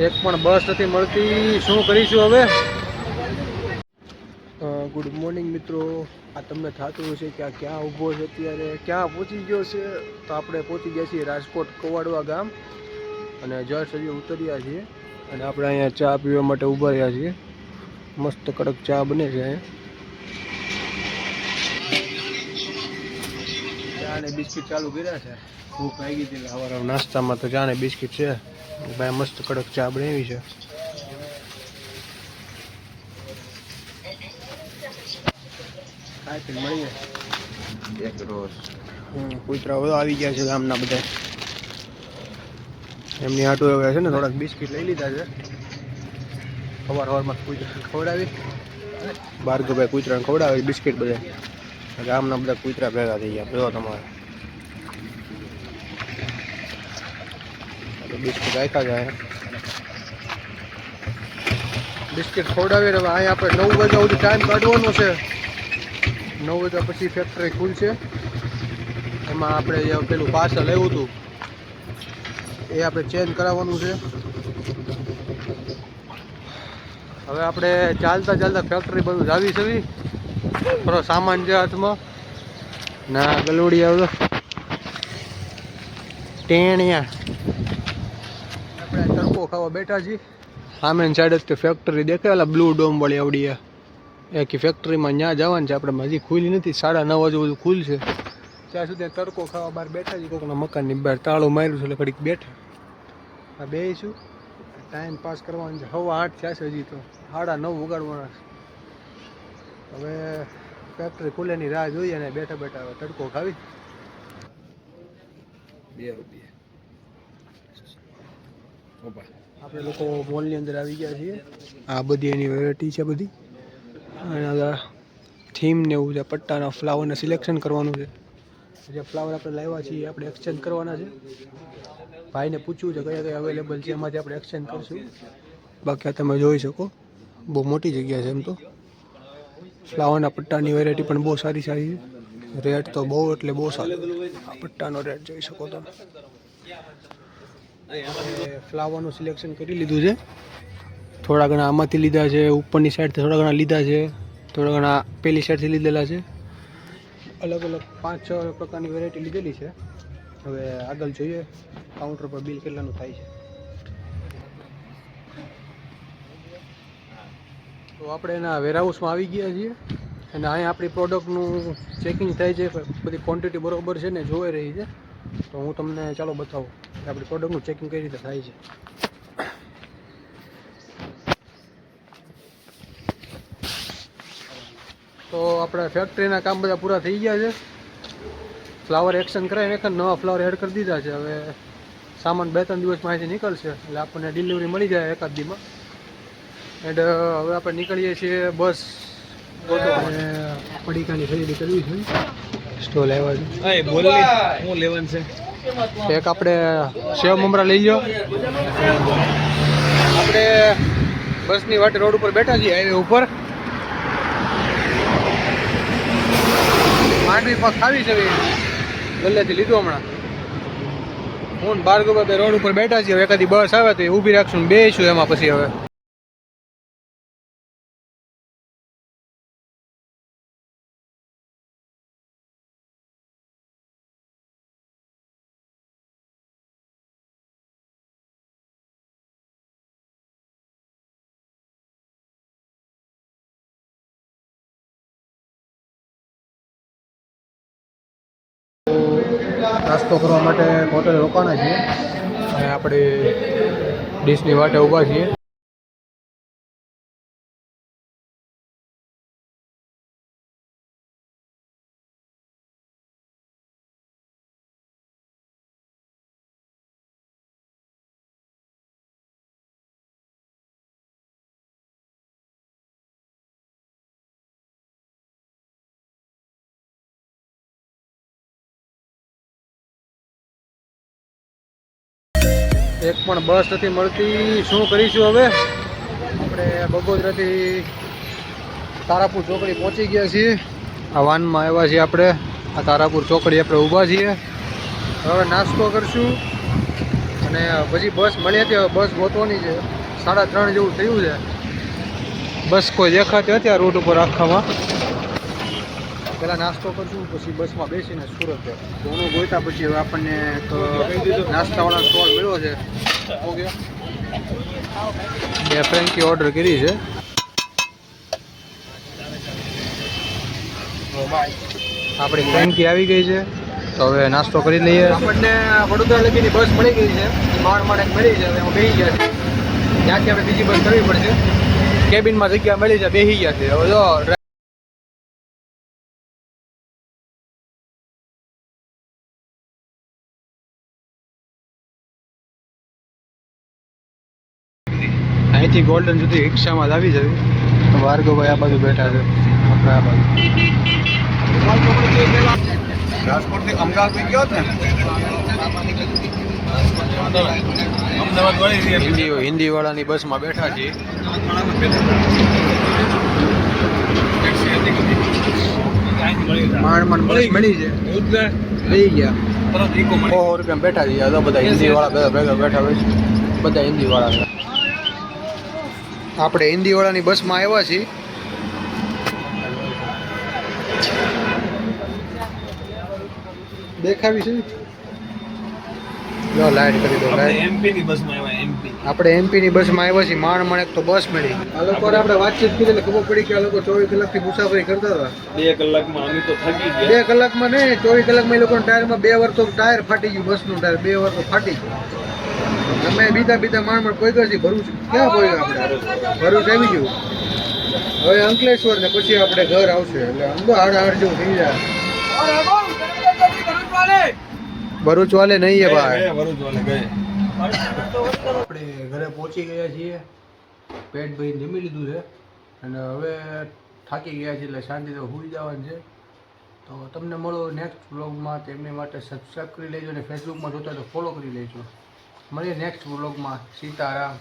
એક પણ બસ નથી મળતી, શું કરીશું હવે? ગુડ મોર્નિંગ મિત્રો. આ તમને થતું હશે કે આ ક્યાં ઊભો છે, અત્યારે ક્યાં પહોંચી ગયો છે? તો આપણે પહોંચી ગયા છીએ રાજકોટ કવાડવા ગામ અને જસ્ટ હજી ઉતર્યા છીએ અને આપણે અહીંયા ચા પીવા માટે ઊભા રહ્યા છીએ. મસ્ત કડક ચા બને છે અહીંયા. ચા ને બિસ્કિટ ચાલુ કર્યા છે. ભૂખ લાગી હતી સવારે નાસ્તામાં તો ચા ને બિસ્કિટ છે. ભાઈ મસ્ત કડક ચા બનાવી છે. મળીએ એક રોજ. કૂતરા બધા આવી ગયા છે ગામના બધા. એમની આટો હવે છે ને થોડાક બિસ્કિટ લઈ લીધા છે. સવારમાં કૂતરા ખવડાવી, ભાર્ગવભાઈ કૂતરાને ખવડાવે બિસ્કિટ બધા. ગામના બધા કૂતરા ભેગા થઈ ગયા. જો તમારે બિસ્કિટ રાખ્યા જાય. બિસ્કિટ ખવડાવી હવે અહીંયા આપણે 9 વાગ્યા સુધી ટાઈમ કાઢવાનો છે. 9 વાગ્યા પછી ફેક્ટરી ખુલશે. એમાં આપણે જે પેલું પાર્સલ આવ્યું હતું એ આપણે ચેન્જ કરાવવાનું છે. હવે આપણે ચાલતા ચાલતા ફેક્ટરી બધું જાવી છે. થોડો સામાન છે હાથમાં. ના ગલુડી આવતો ટેણિયા. આપણે તડકો ખાવા બેઠા છીએ. સામેની સાઈડ જ ફેક્ટરી દેખાયેલા બ્લુ ડોમ વાળી આવડી એક ફેક્ટરીમાં ત્યાં જવાનું છે. આપણે હજી ખુલી નથી. 9:30 વાગે બધું ખુલશે. ત્યાં સુધી તડકો ખાવા બહાર બેઠા છીએ. કોઈકના મકાનની બહાર તાળું માર્યું છે એટલે ઘડીક બેઠા. આ બેસીશું, ટાઈમ પાસ કરવાનું છે. 8:15 થયા છે હજી તો 9:30 વગાડવાના છે. હવે ફેક્ટરી ખુલેની રાહ જોઈએ અને બેઠા બેઠા હવે તડકો ખાવી. 2 રૂપિયા. આપણે લોકો મોલની અંદર આવી ગયા છીએ. આ બધી એની વેરાયટી છે બધી. અને થીમ ને એવું છે. પટ્ટાના ફ્લાવરને સિલેક્શન કરવાનું છે. જે ફ્લાવર આપણે લાવ્યા છીએ આપણે એક્સચેન્જ કરવાના છે. ભાઈને પૂછવું છે કયા કયા અવેલેબલ છે, એમાંથી આપણે એક્સચેન્જ કરશું. બાકી તમે જોઈ શકો બહુ મોટી જગ્યા છે. એમ તો ફ્લાવરના પટ્ટાની વેરાયટી પણ બહુ સારી સારી છે. રેટ તો બહુ એટલે બહુ સારો. આ પટ્ટાનો રેટ જોઈ શકો તમે. ફ્લાવરનું સિલેક્શન કરી લીધું છે. થોડા ઘણા આમાંથી લીધા છે, ઉપરની સાઈડથી થોડા ઘણા લીધા છે, થોડા ઘણા પેલી સાઈડથી લીધેલા છે. અલગ અલગ 5-6 પ્રકારની વેરાયટી લીધેલી છે. હવે આગળ જોઈએ કાઉન્ટર પર બિલ કેટલાનું થાય છે. તો આપણે એના વેરહાઉસમાં આવી ગયા છીએ અને અહીંયા આપણી પ્રોડક્ટનું ચેકિંગ થાય છે. બધી ક્વોન્ટિટી બરોબર છે ને જોઈ રહી છે. તો હું તમને ચાલો બતાવું કે આપણી પ્રોડક્ટનું ચેકિંગ કઈ રીતે થાય છે. તો આપણે ફેક્ટરીના કામ બધા પૂરા થઈ ગયા છે. ફ્લાવર એક્શન કરાવીને એક નવા ફ્લાવર એડ કરી દીધા છે. હવે સામાન 2-3 દિવસમાં અહીંથી નીકળશે એટલે આપણને ડિલિવરી મળી જાય એકાદ દીમાં. એન્ડ હવે આપણે નીકળીએ છીએ બસ અને પડીકાની ખરીદી કરવી છે. સ્ટોલ આવ્યા છે. શું લેવાનું છે? એક આપણે સેવ મમરા લઈ લો. આપણે બસની વાટે રોડ ઉપર બેઠા છીએ, હાઈવે ઉપર. માંડવી પાક ખાવી છે ગલ્લેથી લીધું હમણાં. હું ભાર્ગવભાઈ રોડ ઉપર બેઠા છીએ. હવે એકાદી બસ આવે તો એ ઊભી રાખશું ને બેસીશું એમાં. પછી હવે નાસ્તો કરવા માટે હોટલ રોકાણા છીએ અને આપણે ડીશની વાટે ઊભા છીએ. એક પણ બસ નથી મળતી, શું કરીશું હવે? આપણે બગોદરાથી તારાપુર ચોકડી પહોંચી ગયા છીએ. આ વાનમાં આવ્યા છીએ આપણે. આ તારાપુર ચોકડી આપણે ઊભા છીએ. હવે નાસ્તો કરશું. અને પછી બસ મળી હતી. હવે બસ ગોતવાની છે. 3:30 જેવું થયું છે. બસ કોઈ દેખાતી હતી આ રૂટ ઉપર આખામાં. પહેલાં નાસ્તો કરશું, પછી બસમાં બેસીને સુરત ઘણું ગોતા. પછી હવે આપણને એક નાસ્તાવાળા સ્ટોલ મળ્યો છે. ઓકે, બે ફ્રેન્કી ઓર્ડર કરી છે. આપણી ફ્રેન્કી આવી ગઈ છે, તો હવે નાસ્તો કરી લઈએ. આપણને વડોદરા લગીની બસ મળી ગઈ છે. માંડ એક મળી છે. હવે એમાં બેસી ગયા છે. ત્યાંથી આપણે બીજી બસ કરવી પડશે. કેબિનમાં જગ્યા મળી છે, બેસી ગયા છે. હવે જો અહીંથી ગોલ્ડન સુધી રિક્ષામાં જ આવી જવી. ભાર્ગવભાઈ આ બાજુ બેઠા છે, આપણે આ બાજુ. રાજકોટથી અમદાવાદ ગયો ને હિન્દી વાળાની બસમાં બેઠા છીએ. માંડ બસ મળી છે, લઈ ગયા. 100 રૂપિયા બેઠા છીએ. તો બધા હિન્દી વાળા ભેગા બેઠા હોય છે. બધા હિન્દી વાળા. આપણે હિન્દી વાળાની બસમાં આવ્યા છીએ. દેખાવી છે, જો લાઈટ કરી દો. એમપીની બસમાં આવ્યા. આપણે એમપીની બસમાં આવ્યા છીએ. માંડ એક તો બસ મળી. આ લોકો આપણે વાતચીત કરી એટલે ખબર પડી કે આ લોકો 24 કલાકથી મુસાફરી કરતા હતા. 2 કલાકમાં અમે તો થકી ગયા. 2 કલાકમાં નહીં, 24 કલાકમાં એ લોકોના ટાયરમાં 2 વાર તો ટાયર ફાટી ગયું. બસનું ટાયર 2 વાર તો ફાટી ગયું. અમે બીજા માંડ કોઈ કરશે. ભરૂચ ક્યાં પહોંચ્યા આપણે? ભરૂચ આવી ગયું. હવે અંકલેશ્વર ને પછી આપણે ઘર આવશે. એટલે અંદો હાડ જેવું થઈ જાય. ભરૂચ વાલે નહીં હે ભાઈ. ભરૂચ વાલે ગયે. આપણે ઘરે પહોંચી ગયા છીએ. પેટ ભરીને જમી લીધું છે અને હવે થાકી ગયા છે એટલે શાંતિથી સૂઈ જવાનું છે. તો તમને મળો નેક્સ્ટ વ્લોગમાં. તેમની માટે સબસ્ક્રાઈબ કરી લેજો અને ફેસબુકમાં જોતા તો ફોલો કરી લેજો. મળીએ નેક્સ્ટ વ્લોગમાં. સીતારામ.